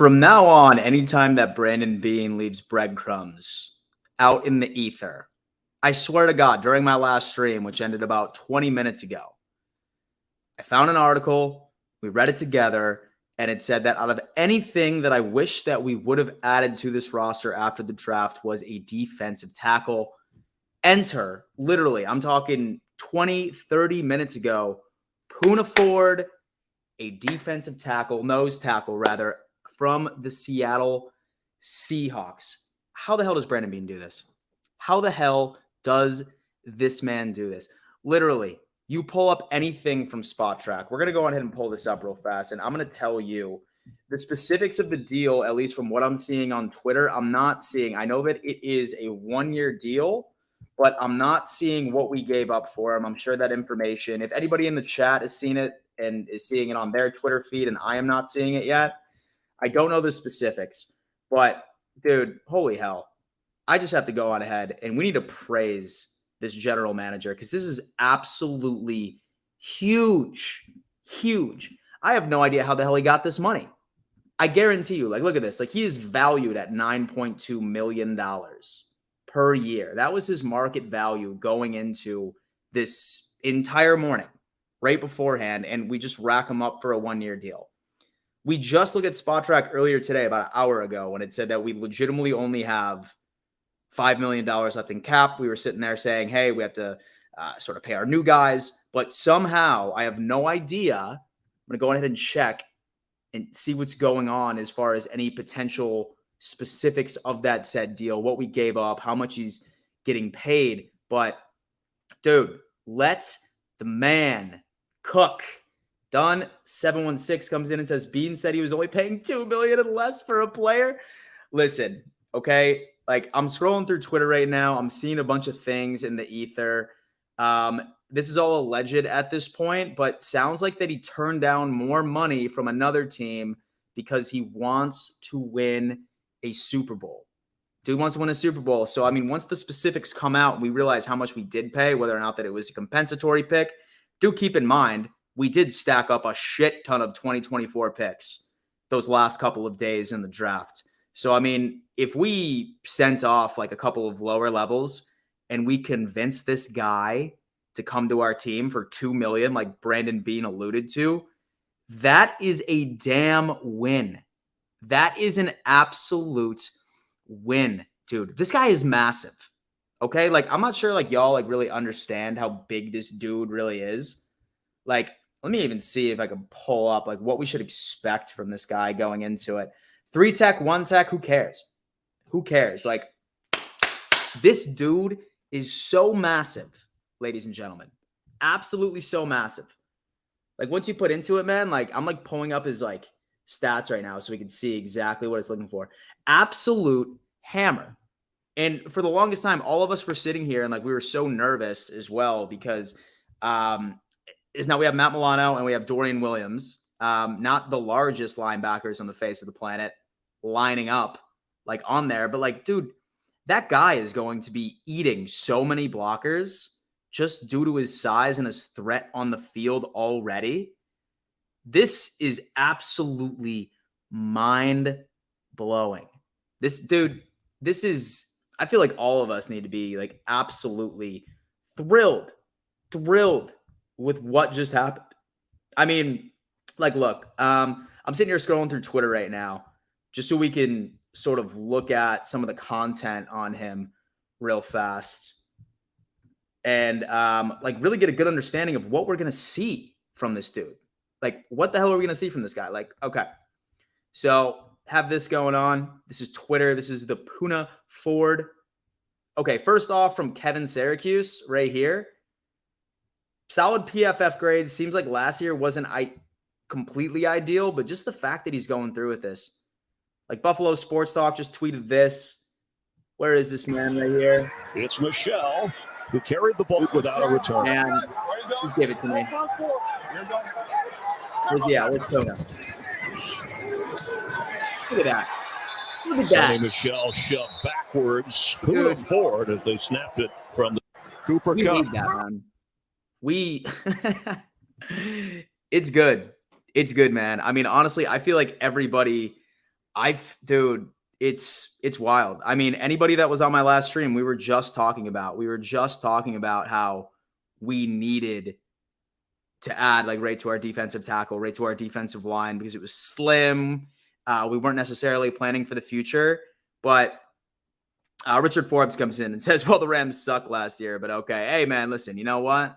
From now on, anytime that Brandon Beane leaves breadcrumbs out in the ether, I swear to God, during my last stream, which ended about 20 minutes ago, I found an article, we read it together, and it said that out of anything that I wish that we would have added to this roster after the draft was a defensive tackle. Enter, literally, I'm talking 20, 30 minutes ago, Poona Ford, a defensive tackle, nose tackle rather, from the Seattle Seahawks. How the hell does Brandon Beane do this? How the hell does this man do this? Literally, you pull up anything from Spot Track. We're going to go ahead and pull this up real fast, and I'm going to tell you the specifics of the deal, at least from what I'm seeing on Twitter. I'm not seeing, I know that it is a one-year deal, but I'm not seeing what we gave up for him. I'm sure that information, if anybody in the chat has seen it and is seeing it on their Twitter feed and I am not seeing it yet, I don't know the specifics, but dude, holy hell. I just have to go on ahead and we need to praise this general manager because this is absolutely huge, huge. I have no idea how the hell he got this money. I guarantee you, like, look at this. Like, he is valued at $9.2 million per year. That was his market value going into this entire morning, right beforehand, and we just rack him up for a one-year deal. We just looked at Spot Track earlier today, about an hour ago, when it said that we legitimately only have $5 million left in cap. We were sitting there saying, hey, we have to sort of pay our new guys. But somehow, I have no idea. I'm going to go ahead and check and see what's going on as far as any potential specifics of that said deal, what we gave up, how much he's getting paid. But, dude, let the man cook. Done 716 comes in and says, Beane said he was only paying $2 million and less for a player. Listen, okay, Like, I'm scrolling through Twitter right now. I'm seeing a bunch of things in the ether. This is all alleged at this point, but sounds like that he turned down more money from another team because he wants to win a Super Bowl. Dude wants to win a Super Bowl. So, I mean, once the specifics come out and we realize how much we did pay, whether or not that it was a compensatory pick, do keep in mind, we did stack up a shit ton of 2024 picks those last couple of days in the draft. So, I mean, if we sent off like a couple of lower levels and we convinced this guy to come to our team for $2 million, like Brandon Beane alluded to, that is a damn win. That is an absolute win, dude. This guy is massive. Okay, like I'm not sure like y'all like really understand how big this dude really is. Like, let me even see if I can pull up like what we should expect from this guy going into it. 3 tech, 1 tech, who cares? Who cares? Like, this dude is so massive, ladies and gentlemen. Absolutely so massive. Like, once you put into it, man, like I'm like pulling up his like stats right now so we can see exactly what it's looking for. Absolute hammer. And for the longest time, all of us were sitting here and like we were so nervous as well because is now we have Matt Milano and we have Dorian Williams, not the largest linebackers on the face of the planet, lining up like on there. But like, dude, that guy is going to be eating so many blockers just due to his size and his threat on the field already. This is absolutely mind-blowing. This dude, this is, I feel like all of us need to be like absolutely thrilled with what just happened. I mean, like, look, I'm sitting here scrolling through Twitter right now just so we can sort of look at some of the content on him real fast and like really get a good understanding of what we're going to see from this dude. Like, what the hell are we going to see from this guy? Like, okay, so have this going on. This is Twitter. This is the Poona Ford. Okay, first off, from Kevin Syracuse right here. Solid PFF grades. Seems like last year wasn't completely ideal, but just the fact that he's going through with this. Like, Buffalo Sports Talk just tweeted this. Where is this man right here? It's Michelle, who carried the ball without a return. Man, give it to me. Where's Poona? Look at that. Look at that. Michelle shoved backwards. Poona Ford as they snapped it from the Cooper Cup. Need that, man. It's good. It's good, man. I mean, honestly, I feel like everybody, dude, it's wild. I mean, anybody that was on my last stream, we were just talking about how we needed to add like right to our defensive tackle, right to our defensive line because it was slim. We weren't necessarily planning for the future, but Richard Forbes comes in and says, well, the Rams suck last year, but okay. Hey, man, listen, you know what?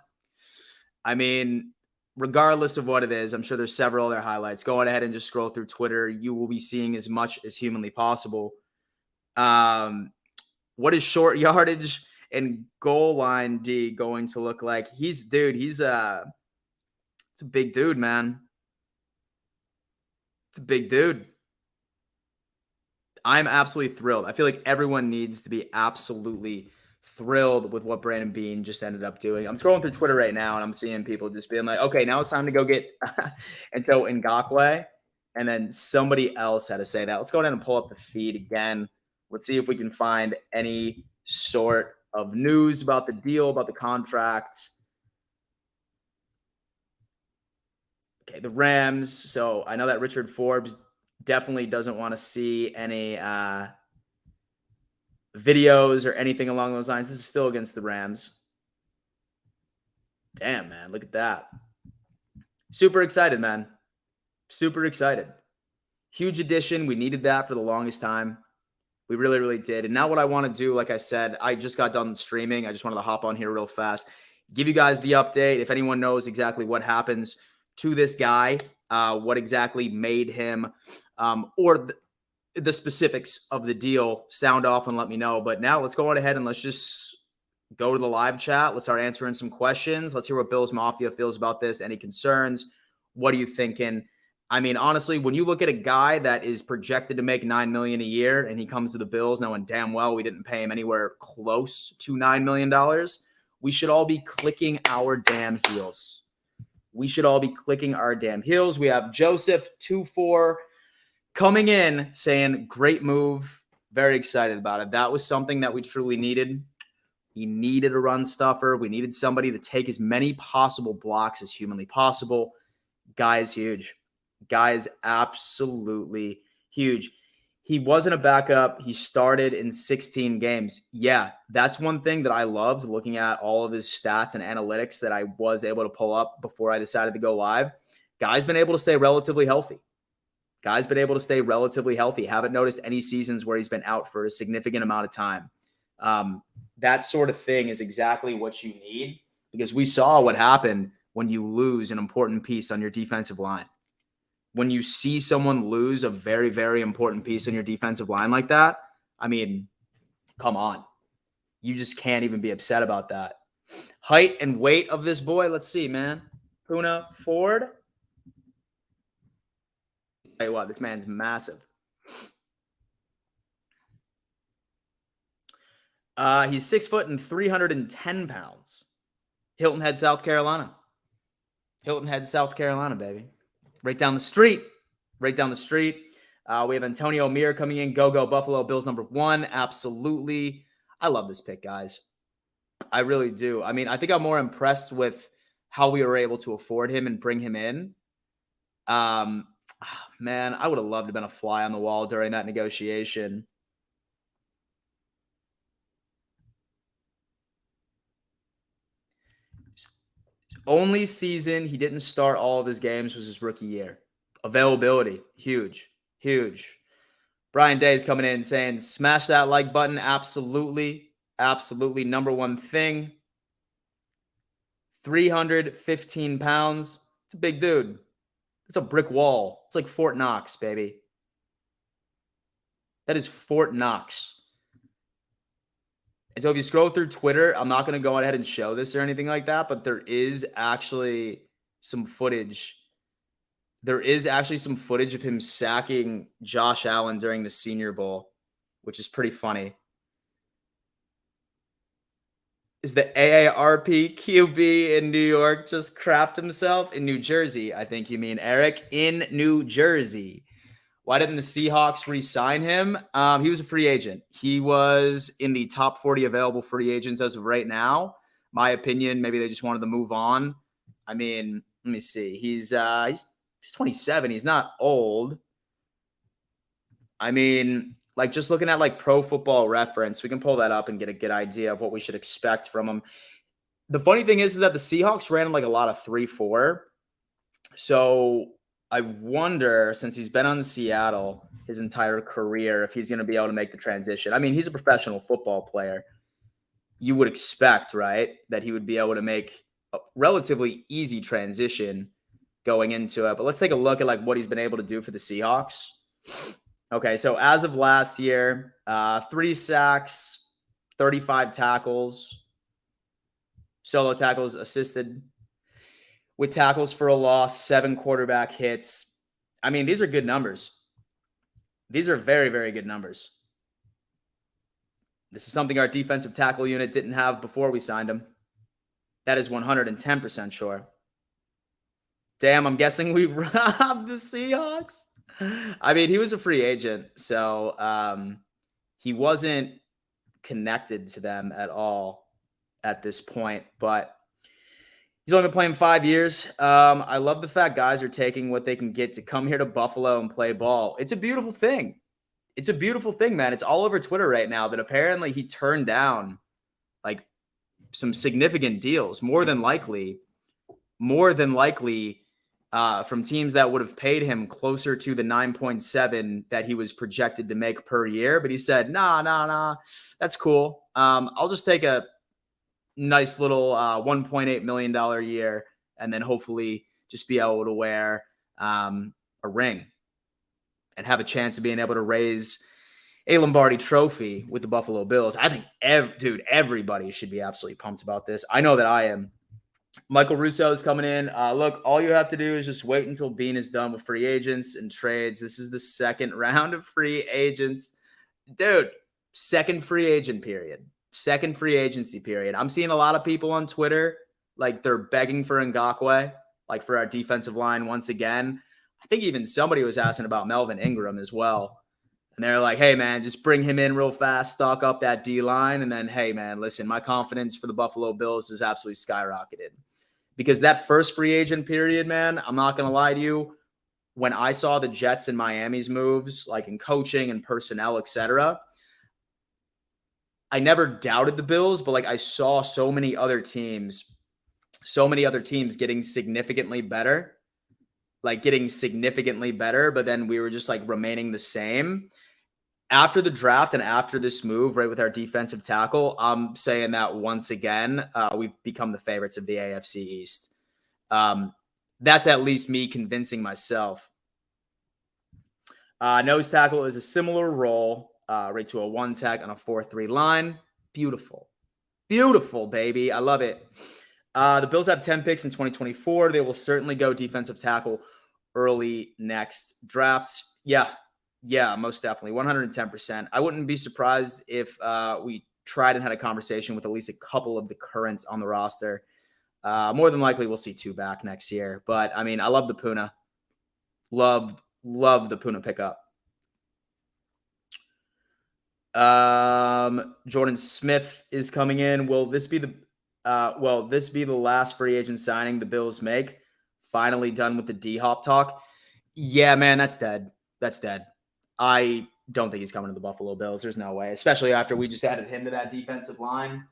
I mean, regardless of what it is, I'm sure there's several other highlights. Go on ahead and just scroll through Twitter. You will be seeing as much as humanly possible. What is short yardage and goal line D going to look like? It's a big dude, man. It's a big dude. I'm absolutely thrilled. I feel like everyone needs to be absolutely thrilled with what Brandon Beane just ended up doing. I'm scrolling through Twitter right now, and I'm seeing people just being like, okay, now it's time to go get Ento Ngakwe. And then somebody else had to say that. Let's go ahead and pull up the feed again. Let's see if we can find any sort of news about the deal, about the contract. Okay, the Rams. So I know that Richard Forbes definitely doesn't want to see any videos or anything along those lines. This is still against the Rams. Damn, man. Look at that. Super excited, man. Super excited. Huge addition. We needed that for the longest time. We really, really did. And now what I want to do, like I said, I just got done streaming. I just wanted to hop on here real fast, give you guys the update. If anyone knows exactly what happens to this guy, what exactly made him or the specifics of the deal, sound off and let me know. But now let's go on ahead and let's just go to the live chat. Let's start answering some questions. Let's hear what Bills Mafia feels about this. Any concerns? What are you thinking? I mean, honestly, when you look at a guy that is projected to make $9 million a year and he comes to the Bills knowing damn well we didn't pay him anywhere close to $9 million, we should all be clicking our damn heels. We should all be clicking our damn heels. We have Joseph 24 coming in saying, great move. Very excited about it. That was something that we truly needed. We needed a run stuffer. We needed somebody to take as many possible blocks as humanly possible. Guy is huge. Guy is absolutely huge. He wasn't a backup. He started in 16 games. Yeah, that's one thing that I loved looking at all of his stats and analytics that I was able to pull up before I decided to go live. Guy's been able to stay relatively healthy. Haven't noticed any seasons where he's been out for a significant amount of time. That sort of thing is exactly what you need, because we saw what happened when you lose an important piece on your defensive line. When you see someone lose a very, very important piece on your defensive line like that, I mean, come on. You just can't even be upset about that. Height and weight of this boy, let's see, man. Poona Ford. Tell you what, this man's massive. He's 6 foot and 310 pounds. Hilton Head, South Carolina. Baby. Right down the street. We have Antonio Mir coming in. Go Buffalo Bills #1. Absolutely. I love this pick, guys. I really do. I mean, I think I'm more impressed with how we were able to afford him and bring him in. Man, I would have loved to have been a fly on the wall during that negotiation. Only season he didn't start all of his games was his rookie year. Availability, huge. Brian Day is coming in saying, smash that like button. Absolutely. Number one thing. 315 pounds. It's a big dude. It's a brick wall. It's like Fort Knox, baby. That is Fort Knox. And so if you scroll through Twitter, I'm not going to go ahead and show this or anything like that, but there is actually some footage. There is actually some footage of him sacking Josh Allen during the Senior Bowl, which is pretty funny. Is the AARP QB in New York just crapped himself? In New Jersey, I think you mean, Eric. In New Jersey. Why didn't the Seahawks re-sign him? He was a free agent. He was in the top 40 available free agents as of right now. My opinion, maybe they just wanted to move on. I mean, let me see. He's 27. He's not old. I mean, like just looking at like Pro Football Reference, we can pull that up and get a good idea of what we should expect from him. The funny thing is that the Seahawks ran like a lot of 3-4. So I wonder, since he's been on Seattle his entire career, if he's going to be able to make the transition. I mean, he's a professional football player. You would expect, right, that he would be able to make a relatively easy transition going into it. But let's take a look at like what he's been able to do for the Seahawks. Okay, so as of last year, 3 sacks, 35 tackles, solo tackles assisted with tackles for a loss, 7 quarterback hits. I mean, these are good numbers. These are very, very good numbers. This is something our defensive tackle unit didn't have before we signed him. That is 110% sure. Damn, I'm guessing we robbed the Seahawks. I mean, he was a free agent, so he wasn't connected to them at all at this point, but he's only been playing 5 years. I love the fact guys are taking what they can get to come here to Buffalo and play ball. It's a beautiful thing. It's a beautiful thing, man. It's all over Twitter right now that apparently he turned down like some significant deals, more than likely from teams that would have paid him closer to the 9.7 that he was projected to make per year. But he said, nah, that's cool. I'll just take a nice little $1.8 million a year and then hopefully just be able to wear a ring and have a chance of being able to raise a Lombardi trophy with the Buffalo Bills. I think, everybody should be absolutely pumped about this. I know that I am. Michael Russo is coming in. Look, all you have to do is just wait until Beane is done with free agents and trades. This is the second round of free agents. Dude, second free agent period. Second free agency period. I'm seeing a lot of people on Twitter, like they're begging for Ngakoue, like for our defensive line once again. I think even somebody was asking about Melvin Ingram as well. And they're like, hey, man, just bring him in real fast, stock up that D-line. And then, hey, man, listen, my confidence for the Buffalo Bills is absolutely skyrocketed. Because that first free agent period, man, I'm not going to lie to you, when I saw the Jets and Miami's moves, like in coaching and personnel, etc., I never doubted the Bills, but like I saw so many other teams getting significantly better, but then we were just like remaining the same. After the draft and after this move, right, with our defensive tackle, I'm saying that once again, we've become the favorites of the AFC East. That's at least me convincing myself. Nose tackle is a similar role, right, to a 1-tech on a 4-3 line. Beautiful. Beautiful, baby. I love it. The Bills have 10 picks in 2024. They will certainly go defensive tackle early next drafts. Yeah, most definitely. 110%. I wouldn't be surprised if we tried and had a conversation with at least a couple of the currents on the roster. More than likely, we'll see 2 back next year. But, I mean, I love the Poona. Love the Poona pickup. Jordan Smith is coming in. Will this be the last free agent signing the Bills make? Finally done with the D-Hop talk. Yeah, man, that's dead. I don't think he's coming to the Buffalo Bills. There's no way, especially after we just added him to that defensive line.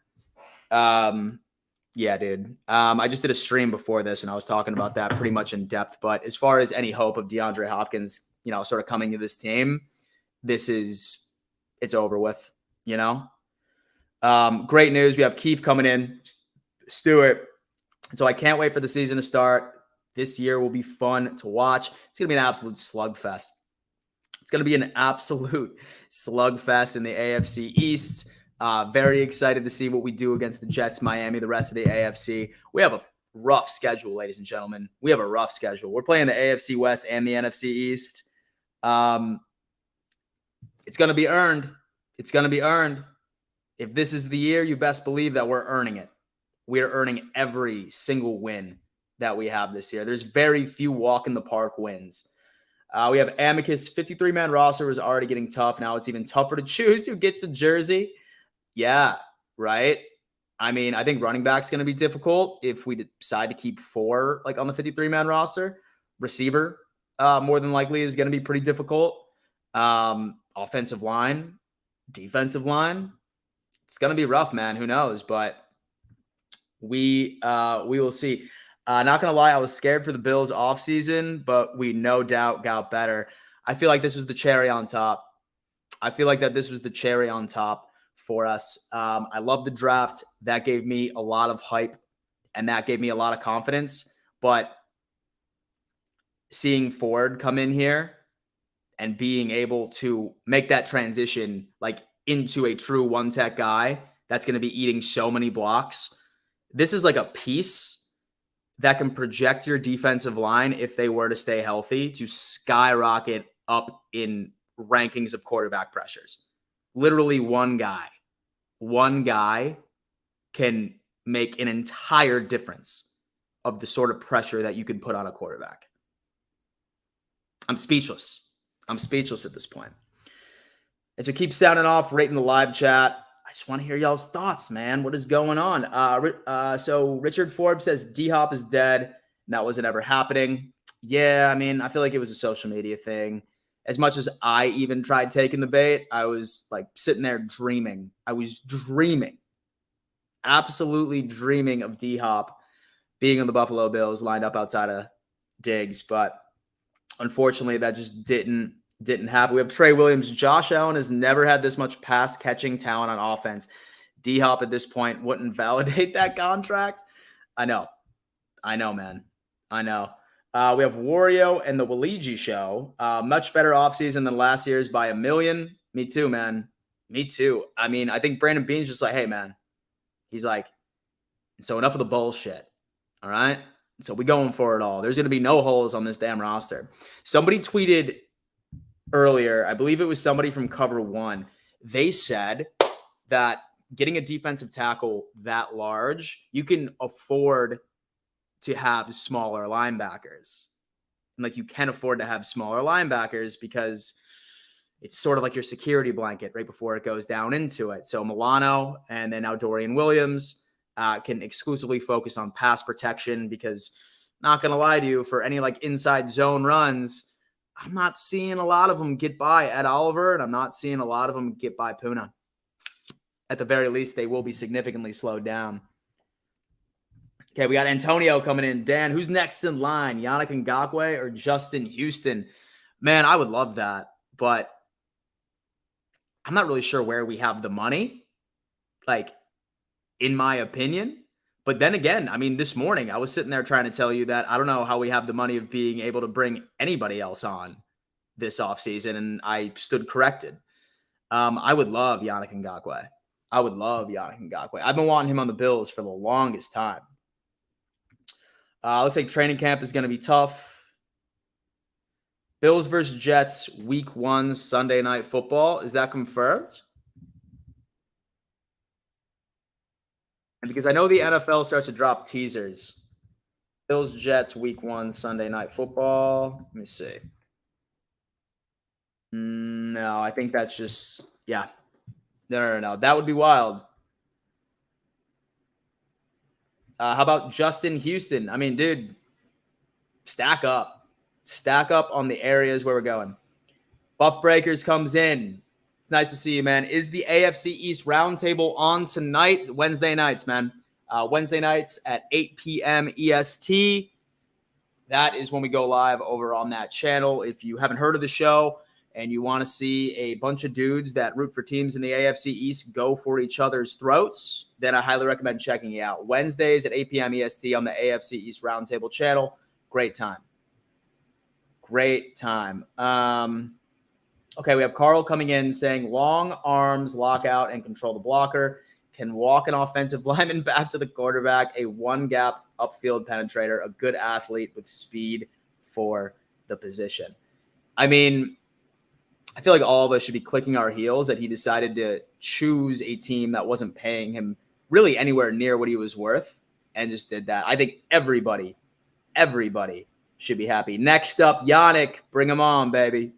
Yeah, dude. I just did a stream before this, and I was talking about that pretty much in depth. But as far as any hope of DeAndre Hopkins, sort of coming to this team, it's over with, Great news. We have Keith coming in, Stewart. So I can't wait for the season to start. This year will be fun to watch. It's going to be an absolute slugfest. It's going to be an absolute slugfest in the AFC East. Very excited to see what we do against the Jets, Miami, the rest of the AFC. We have a rough schedule, ladies and gentlemen. We have a rough schedule. We're playing the AFC West and the NFC East. It's going to be earned. It's going to be earned. If this is the year, you best believe that we're earning it. We're earning every single win that we have this year. There's very few walk in the park wins. We have Amicus. 53-man roster was already getting tough. Now it's even tougher to choose who gets a jersey. Yeah, right? I mean, I think running back's going to be difficult if we decide to keep 4 like on the 53-man roster. Receiver, more than likely, is going to be pretty difficult. Offensive line, defensive line. It's going to be rough, man. Who knows? But we will see. Not going to lie, I was scared for the Bills offseason, but we no doubt got better. I feel like this was the cherry on top. For us. I love the draft. That gave me a lot of hype, and that gave me a lot of confidence. But seeing Ford come in here and being able to make that transition like into a true 1-tech guy that's going to be eating so many blocks, this is like a piece that can project your defensive line, if they were to stay healthy, to skyrocket up in rankings of quarterback pressures. Literally one guy can make an entire difference of the sort of pressure that you can put on a quarterback. I'm speechless at this point. And so keep sounding off, rating the live chat. I just want to hear y'all's thoughts, man. What is going on? So Richard Forbes says D-Hop is dead, and that wasn't ever happening. Yeah, I mean, I feel like it was a social media thing. As much as I even tried taking the bait, I was like sitting there dreaming. I was dreaming, absolutely dreaming of D-Hop being on the Buffalo Bills lined up outside of Diggs. But unfortunately, that just didn't happen. We have Trey Williams. Josh Allen has never had this much pass catching talent on offense. D-Hop at this point wouldn't validate that contract. I know, man. I know. We have Wario and the Waligi show. Much better offseason than last year's by a million. Me too, man. Me too. I mean, I think Brandon Beane's just like, hey, man. He's like, so enough of the bullshit. All right. So we going for it all. There's going to be no holes on this damn roster. Somebody tweeted earlier, I believe it was somebody from Cover One. They said that getting a defensive tackle that large, you can afford to have smaller linebackers. And like you can afford to have smaller linebackers because it's sort of like your security blanket right before it goes down into it. So Milano and then now Dorian Williams can exclusively focus on pass protection because, not going to lie to you, for any like inside zone runs, I'm not seeing a lot of them get by Ed Oliver, and I'm not seeing a lot of them get by Poona. At the very least, they will be significantly slowed down. Okay, we got Antonio coming in. Dan, who's next in line? Yannick Ngakoue or Justin Houston? Man, I would love that, but I'm not really sure where we have the money, like, in my opinion. But then again, I mean, this morning I was sitting there trying to tell you that I don't know how we have the money of being able to bring anybody else on this offseason, and I stood corrected. I would love Yannick Ngakoue. I've been wanting him on the Bills for the longest time. Looks like training camp is going to be tough. Bills versus Jets, week 1, Sunday Night Football. Is that confirmed? And because I know the NFL starts to drop teasers. Bills, Jets, week 1, Sunday Night Football. Let me see. No, I think that's just, yeah. No. That would be wild. How about Justin Houston? I mean, dude, stack up. Stack up on the areas where we're going. Buff Breakers comes in. It's nice to see you, man. Is the AFC East Roundtable on tonight? Wednesday nights, man. Wednesday nights at 8 p.m. EST. That is when we go live over on that channel. If you haven't heard of the show and you want to see a bunch of dudes that root for teams in the AFC East go for each other's throats, then I highly recommend checking it out. Wednesdays at 8 p.m. EST on the AFC East Roundtable channel. Great time. Okay, we have Carl coming in saying long arms, lock out, and control the blocker. Can walk an offensive lineman back to the quarterback, a one-gap upfield penetrator, a good athlete with speed for the position. I mean, I feel like all of us should be clicking our heels that he decided to choose a team that wasn't paying him really anywhere near what he was worth and just did that. I think everybody should be happy. Next up, Yannick. Bring him on, baby.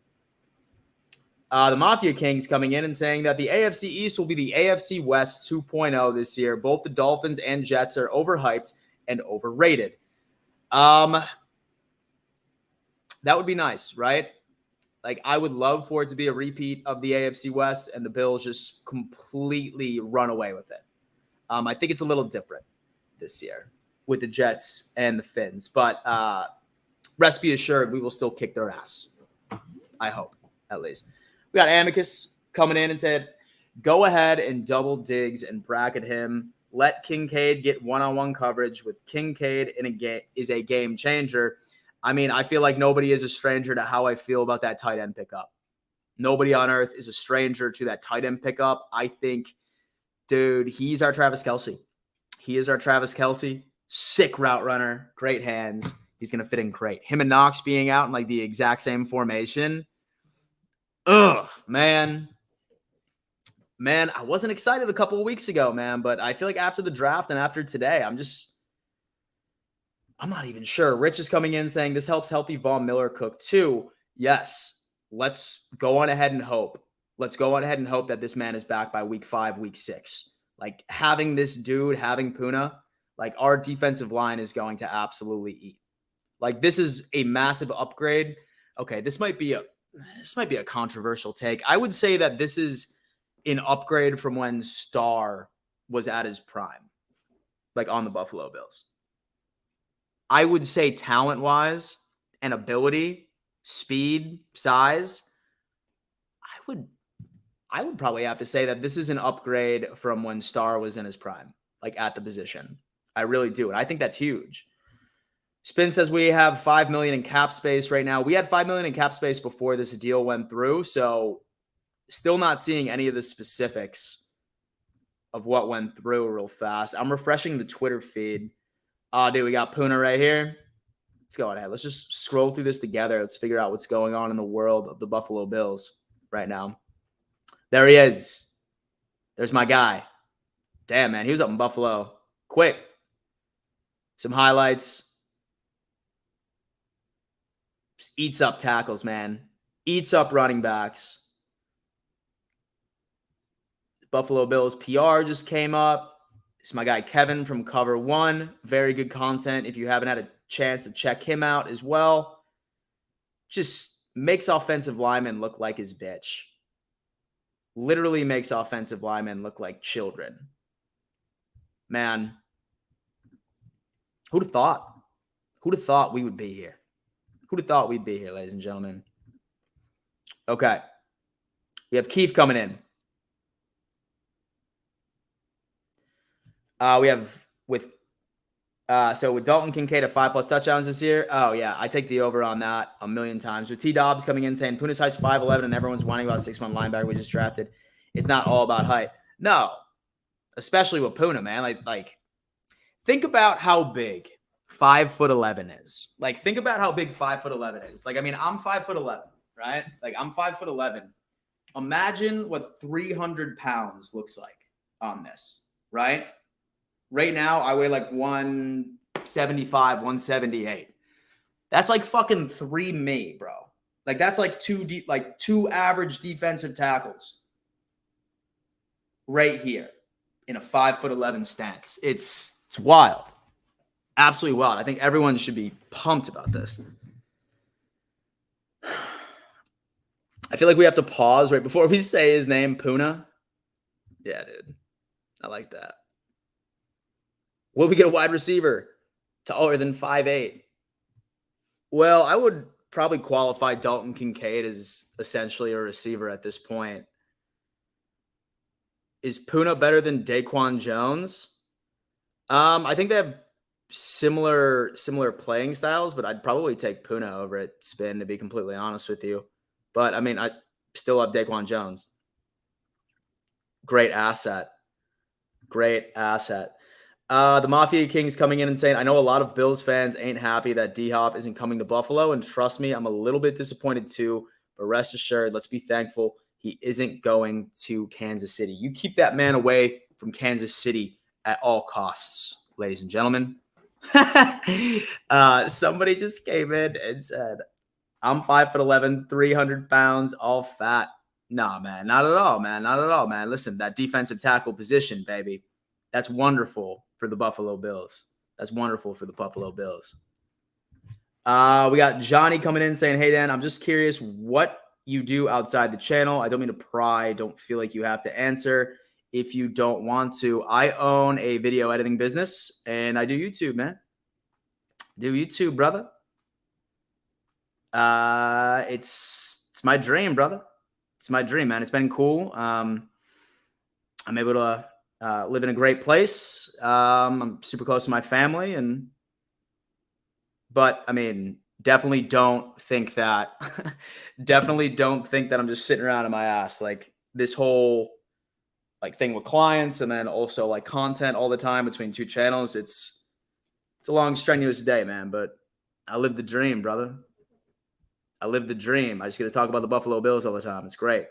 The Mafia Kings coming in and saying that the AFC East will be the AFC West 2.0 this year. Both the Dolphins and Jets are overhyped and overrated. That would be nice, right? Like, I would love for it to be a repeat of the AFC West and the Bills just completely run away with it. I think it's a little different this year with the Jets and the Finns. But rest be assured, we will still kick their ass. I hope, at least. We got Amicus coming in and said, go ahead and double Diggs and bracket him. Let Kincaid get one-on-one coverage with Kincaid in a game is a game changer. I mean, I feel like nobody is a stranger to how I feel about that tight end pickup. Nobody on earth is a stranger to that tight end pickup. I think, dude, he's our Travis Kelce. He is our Travis Kelce. Sick route runner. Great hands. He's going to fit in great. Him and Knox being out in like the exact same formation. Ugh, man. Man, I wasn't excited a couple of weeks ago, man, but I feel like after the draft and after today, I'm not even sure. Rich is coming in saying this helps healthy Von Miller cook too. Yes, let's go on ahead and hope. Let's go on ahead and hope that this man is back by week 5, week 6. Like having this dude, having Poona, like our defensive line is going to absolutely eat. Like this is a massive upgrade. Okay, this might be a controversial take. I would say that this is an upgrade from when Starr was at his prime, like on the Buffalo Bills. I would say talent-wise and ability, speed, size, I would probably have to say that this is an upgrade from when Starr was in his prime, like at the position. I really do. And I think that's huge. Spin says we have $5 million in cap space right now. We had $5 million in cap space before this deal went through. So still not seeing any of the specifics of what went through real fast. I'm refreshing the Twitter feed. Oh, dude, we got Poona right here. Let's go ahead. Let's just scroll through this together. Let's figure out what's going on in the world of the Buffalo Bills right now. There he is. There's my guy. Damn, man. He was up in Buffalo quick. Some highlights. Just eats up tackles, man. Eats up running backs. Buffalo Bills PR just came up. It's my guy Kevin from Cover One. Very good content if you haven't had a chance to check him out as well. Just makes offensive linemen look like his bitch. Literally makes offensive linemen look like children. Man, who'd have thought? Who'd have thought we would be here? Who'd have thought we'd be here, ladies and gentlemen? Okay. We have Keith coming in. We have with Dalton Kincaid at 5+ touchdowns this year. Oh, yeah. I take the over on that a million times. With T. Dobbs coming in saying Poona's height's 5'11", and everyone's whining about 6-1 linebacker we just drafted. It's not all about height. No. Especially with Poona, man. Like, think about how big 5'11" is. Like, think about how big 5'11" is. Like, I mean, I'm 5'11", right? Like, I'm 5'11". Imagine what 300 pounds looks like on this, right? Right now, I weigh like 175, 178. That's like fucking 3 me, bro. Like, that's like two average defensive tackles right here in a 5'11" stance. It's wild. Absolutely wild. I think everyone should be pumped about this. I feel like we have to pause right before we say his name, Poona. Yeah, dude. I like that. Will we get a wide receiver taller than 5'8"? Well, I would probably qualify Dalton Kincaid as essentially a receiver at this point. Is Poona better than Daquan Jones? I think they have similar playing styles, but I'd probably take Poona over at spin, to be completely honest with you. But, I mean, I still love Daquan Jones. Great asset. Great asset. The Mafia King's coming in and saying, I know a lot of Bills fans ain't happy that D-Hop isn't coming to Buffalo, and trust me, I'm a little bit disappointed too, but rest assured, let's be thankful he isn't going to Kansas City. You keep that man away from Kansas City at all costs, ladies and gentlemen. Somebody just came in and said, I'm 5'11", 300 pounds, all fat. Nah, man, not at all, man. Not at all, man. Listen, that defensive tackle position, baby, that's wonderful for the Buffalo Bills. That's wonderful for the Buffalo Bills. We got Johnny coming in saying, hey, Dan, I'm just curious what you do outside the channel. I don't mean to pry. Don't feel like you have to answer if you don't want to. I own a video editing business, and I do YouTube, man. Do YouTube, brother. It's my dream, brother. It's my dream, man. It's been cool. I'm able to live in a great place. I'm super close to my family, but I mean, definitely don't think that I'm just sitting around on my ass. Like, this whole thing with clients, and then also like content all the time between 2 channels. It's a long, strenuous day, man, but I live the dream, brother. I live the dream. I just get to talk about the Buffalo Bills all the time. It's great.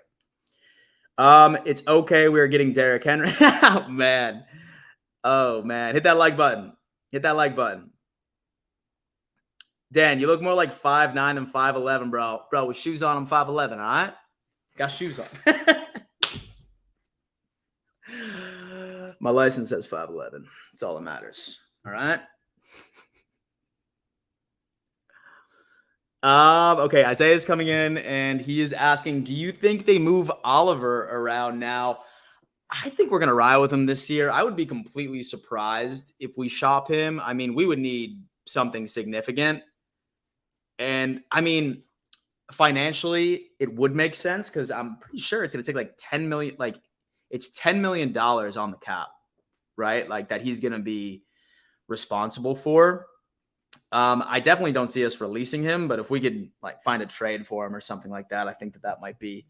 It's okay. We're getting Derrick Henry. Oh, man. Oh, man. Hit that like button. Hit that like button. Dan, you look more like 5'9" than 5'11", bro. Bro, with shoes on, I'm 5'11", all right? Got shoes on. My license says 5'11". That's all that matters. All right? Okay, Isaiah's coming in, and he is asking, do you think they move Oliver around now? I think we're going to ride with him this year. I would be completely surprised if we shop him. I mean, we would need something significant. And, I mean, financially, it would make sense because I'm pretty sure it's going to take like $10 million. Like, it's $10 million on the cap, right? Like, that he's going to be responsible for. I definitely don't see us releasing him, but if we could like find a trade for him or something like that, I think that might be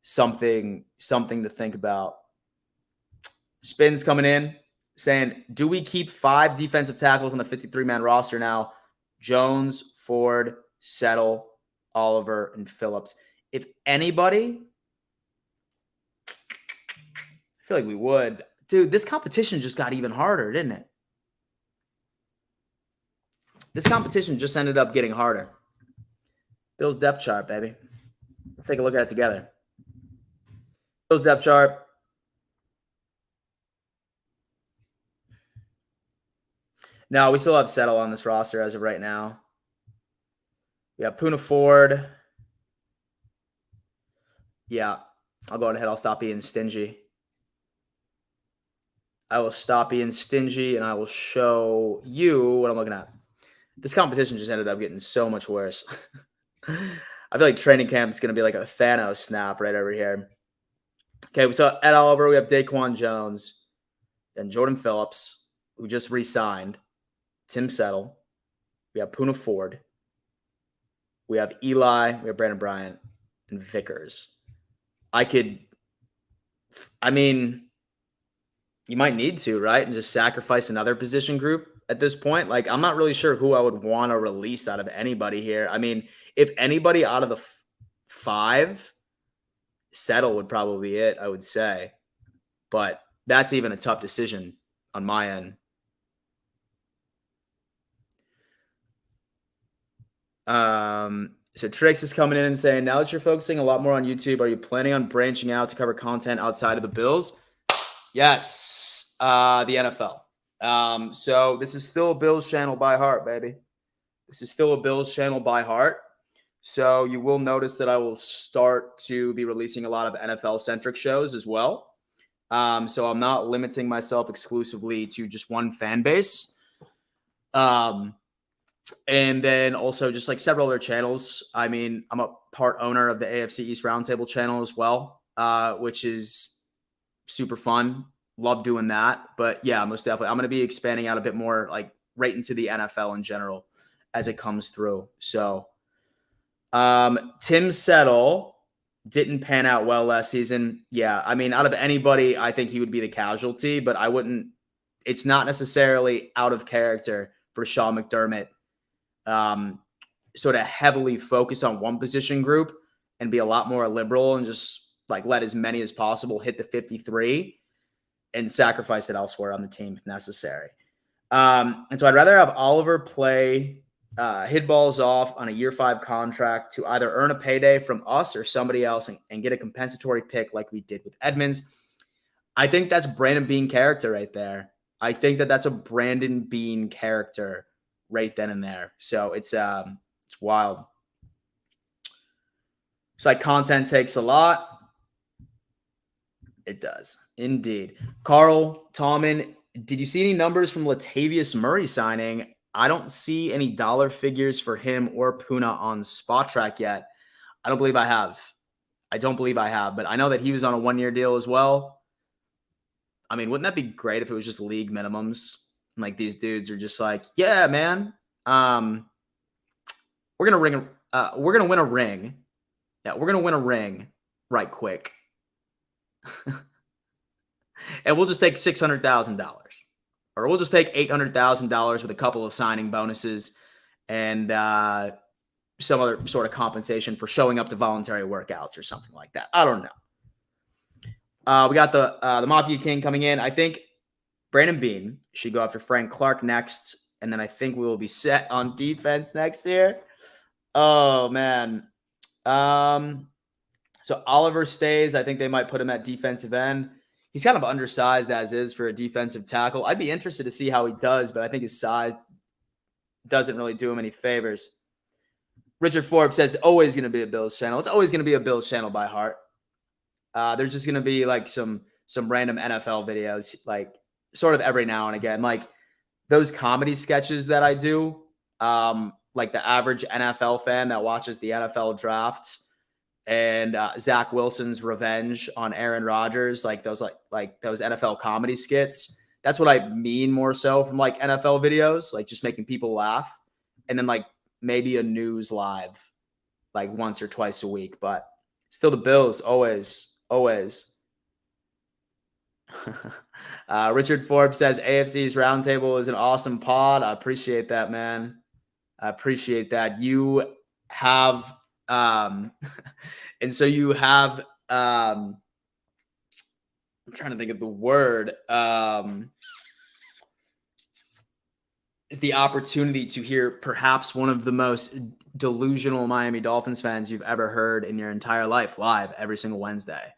something to think about. Spins coming in. saying, do we keep 5 defensive tackles on the 53-man roster now? Jones, Ford, Settle, Oliver, and Phillips. If anybody, I feel like we would. Dude, this competition just got even harder, didn't it? This competition just ended up getting harder. Bill's depth chart, baby. Let's take a look at it together. Bill's depth chart. No, we still have Settle on this roster as of right now. We have Poona Ford. Yeah, I'll go ahead. I'll stop being stingy. I will stop being stingy, and I will show you what I'm looking at. This competition just ended up getting so much worse. I feel like training camp is going to be like a Thanos snap right over here. Okay, so at Oliver, we have Daquan Jones, then Jordan Phillips, who just re-signed, Tim Settle. We have Poona Ford. We have Eli. We have Brandon Bryant and Vickers. You might need to, right? And just sacrifice another position group at this point. Like, I'm not really sure who I would want to release out of anybody here. I mean, if anybody out of the 5, Settle would probably be it, I would say. But that's even a tough decision on my end. So Trix is coming in and saying, now that you're focusing a lot more on YouTube, are you planning on branching out to cover content outside of the Bills? Yes, the NFL. So this is still a Bills channel by heart, baby. This is still a Bills channel by heart. So you will notice that I will start to be releasing a lot of NFL-centric shows as well. So I'm not limiting myself exclusively to just one fan base. And then also just like several other channels. I mean, I'm a part owner of the AFC East Roundtable channel as well, which is super fun. Love doing that. But yeah, most definitely. I'm going to be expanding out a bit more, like right into the NFL in general as it comes through. So Tim Settle didn't pan out well last season. Yeah, I mean, out of anybody, I think he would be the casualty, but I wouldn't. It's not necessarily out of character for Sean McDermott. Sort of heavily focus on one position group and be a lot more liberal and just like let as many as possible hit the 53 and sacrifice it elsewhere on the team if necessary. And so I'd rather have Oliver play hit balls off on a year 5 contract to either earn a payday from us or somebody else and get a compensatory pick like we did with Edmonds. I think that's Brandon Beane character right there. I think that's a Brandon Beane character right then and there. So it's wild. It's like content takes a lot. It does. Indeed. Carl Tallman, did you see any numbers from Latavius Murray signing? I don't see any dollar figures for him or Poona on Spot Track yet. I don't believe I have. But I know that he was on a 1-year deal as well. I mean, wouldn't that be great if it was just league minimums? Like these dudes are just like, yeah, man, we're gonna win a ring. Yeah, we're gonna win a ring right quick, and we'll just take $600,000, or we'll just take $800,000 with a couple of signing bonuses and some other sort of compensation for showing up to voluntary workouts or something like that. I don't know. We got the Mafia King coming in. I think Brandon Beane should go after Frank Clark next, and then I think we will be set on defense next year. Oh, man. So Oliver stays. I think they might put him at defensive end. He's kind of undersized as is for a defensive tackle. I'd be interested to see how he does, but I think his size doesn't really do him any favors. Richard Forbes says it's always going to be a Bills channel. It's always going to be a Bills channel by heart. There's just going to be like some random NFL videos, like sort of every now and again, like those comedy sketches that I do, like the average NFL fan that watches the NFL draft and Zach Wilson's revenge on Aaron Rodgers, like those NFL comedy skits. That's what I mean more so from like NFL videos, like just making people laugh, and then like maybe a news live like once or twice a week, but still the Bills always. Richard Forbes says AFC's roundtable is an awesome pod. I appreciate that, man. I appreciate that. You have, and so you have, I'm trying to think of the word, is the opportunity to hear perhaps one of the most delusional Miami Dolphins fans you've ever heard in your entire life live every single Wednesday,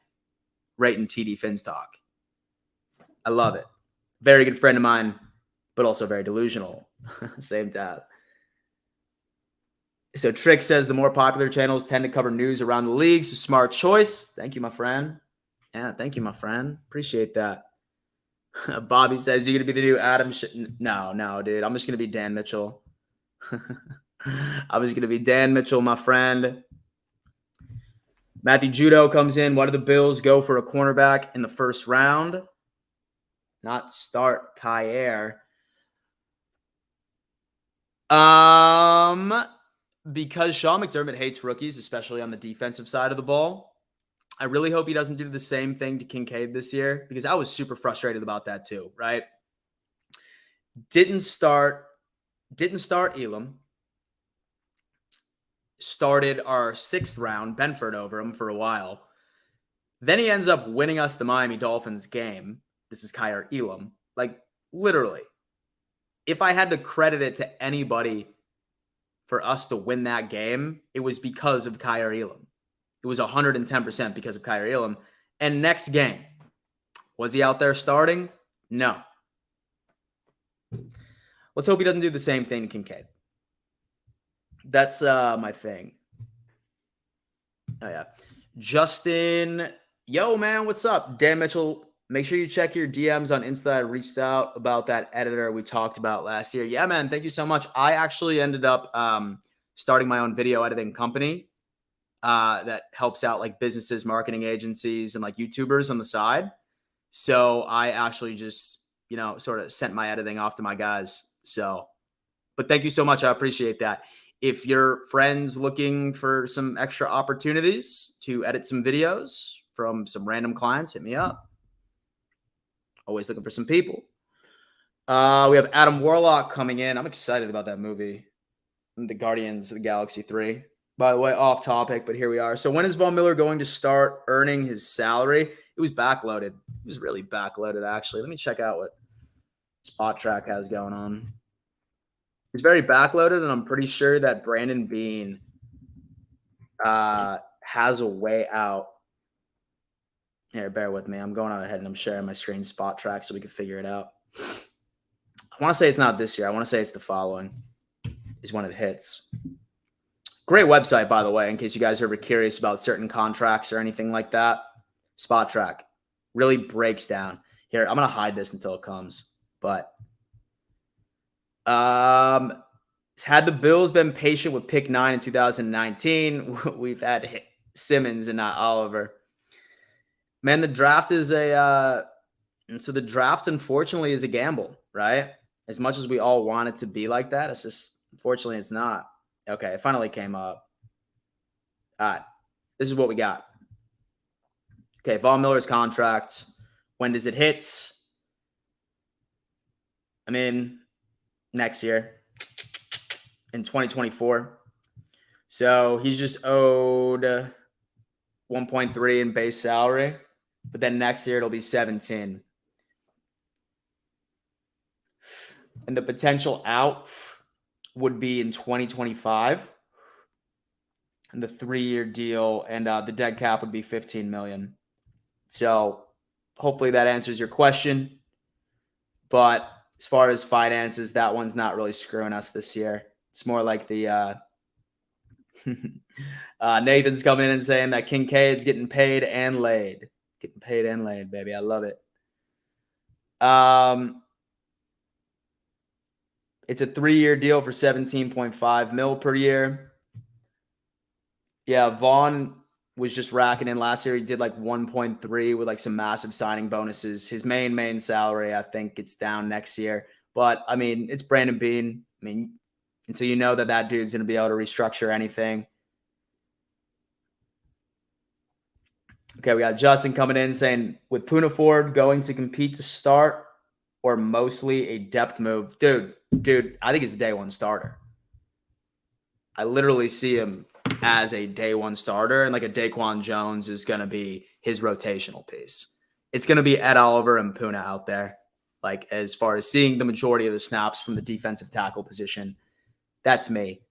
right in TD Fins Talk. I love it. Very good friend of mine, but also very delusional. Same time. So Trick says the more popular channels tend to cover news around the league. So smart choice. Thank you, my friend. Yeah, thank you, my friend. Appreciate that. Bobby says, you're going to be the new Adam. No, dude. I'm just going to be Dan Mitchell. I was going to be Dan Mitchell, my friend. Matthew Judo comes in. Why do the Bills go for a cornerback in the first round? Not start Kyer. Because Sean McDermott hates rookies, especially on the defensive side of the ball. I really hope he doesn't do the same thing to Kincaid this year, because I was super frustrated about that too, right? Didn't start Elam. Started our 6th round, Benford, over him for a while. Then he ends up winning us the Miami Dolphins game. This is Kyer Elam. Like, literally. If I had to credit it to anybody for us to win that game, it was because of Kyer Elam. It was 110% because of Kyer Elam. And next game, was he out there starting? No. Let's hope he doesn't do the same thing to Kincaid. That's my thing. Oh, yeah. Justin, yo, man, what's up? Dan Mitchell, make sure you check your DMs on Insta. I reached out about that editor we talked about last year. Yeah, man, thank you so much. I actually ended up starting my own video editing company that helps out like businesses, marketing agencies, and like YouTubers on the side. So I actually just, sort of sent my editing off to my guys. So, but thank you so much. I appreciate that. If your friend's looking for some extra opportunities to edit some videos from some random clients, hit me up. Always looking for some people. We have Adam Warlock coming in. I'm excited about that movie, The Guardians of the Galaxy 3. By the way, off topic, but here we are. So when is Von Miller going to start earning his salary? It was backloaded. It was really backloaded, actually. Let me check out what Spot Track has going on. It's very backloaded, and I'm pretty sure that Brandon Beane has a way out. Here, bear with me. I'm going on ahead and I'm sharing my screen Spot Track so we can figure it out. I want to say it's not this year. I want to say it's the following is when it hits. Great website, by the way, in case you guys are ever curious about certain contracts or anything like that. Spot Track really breaks down. Here, I'm going to hide this until it comes. But had the Bills been patient with pick 9 in 2019, we've had Simmons and not Oliver. Man, the draft is the draft, unfortunately, is a gamble, right? As much as we all want it to be like that, it's just, unfortunately, it's not. Okay, it finally came up. All right, this is what we got. Okay, Von Miller's contract. When does it hit? I mean, next year in 2024. So he's just owed 1.3 in base salary, but then next year it'll be 17. And the potential out would be in 2025. And the 3-year deal and the dead cap would be $15 million. So hopefully that answers your question. But as far as finances, that one's not really screwing us this year. It's more like the Nathan's coming in and saying that Kincaid's getting paid and laid. Getting paid and laid, baby. I love it. It's a 3-year deal for $17.5 million per year. Yeah, Vaughn was just racking in last year. He did like 1.3 with like some massive signing bonuses. His main salary, I think it's down next year. But I mean, it's Brandon Beane. I mean, and so you know that dude's going to be able to restructure anything. Okay, we got Justin coming in saying, with Poona Ford going to compete to start or mostly a depth move? Dude, I think he's a day one starter. I literally see him as a day one starter, and like a Daquan Jones is going to be his rotational piece. It's going to be Ed Oliver and Poona out there. Like, as far as seeing the majority of the snaps from the defensive tackle position, that's me.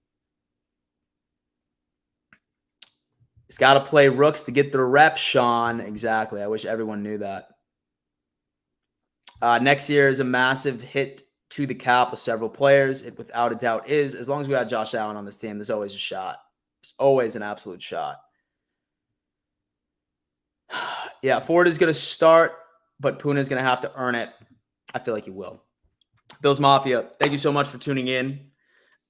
He's got to play rooks to get the reps, Sean. Exactly. I wish everyone knew that. Next year is a massive hit to the cap with several players. It without a doubt is. As long as we got Josh Allen on this team, there's always a shot. There's always an absolute shot. Yeah, Ford is going to start, but Poona is going to have to earn it. I feel like he will. Bills Mafia, thank you so much for tuning in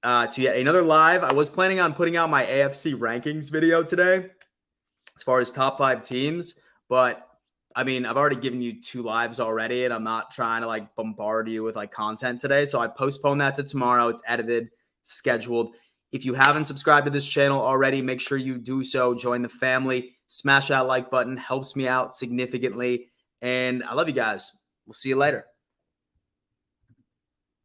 to yet another live. I was planning on putting out my AFC rankings video today as far as top 5 teams, but I mean, I've already given you 2 lives already, and I'm not trying to like bombard you with like content today. So I postponed that to tomorrow. It's edited, it's scheduled. If you haven't subscribed to this channel already, make sure you do so. Join the family. Smash that like button. Helps me out significantly. And I love you guys. We'll see you later.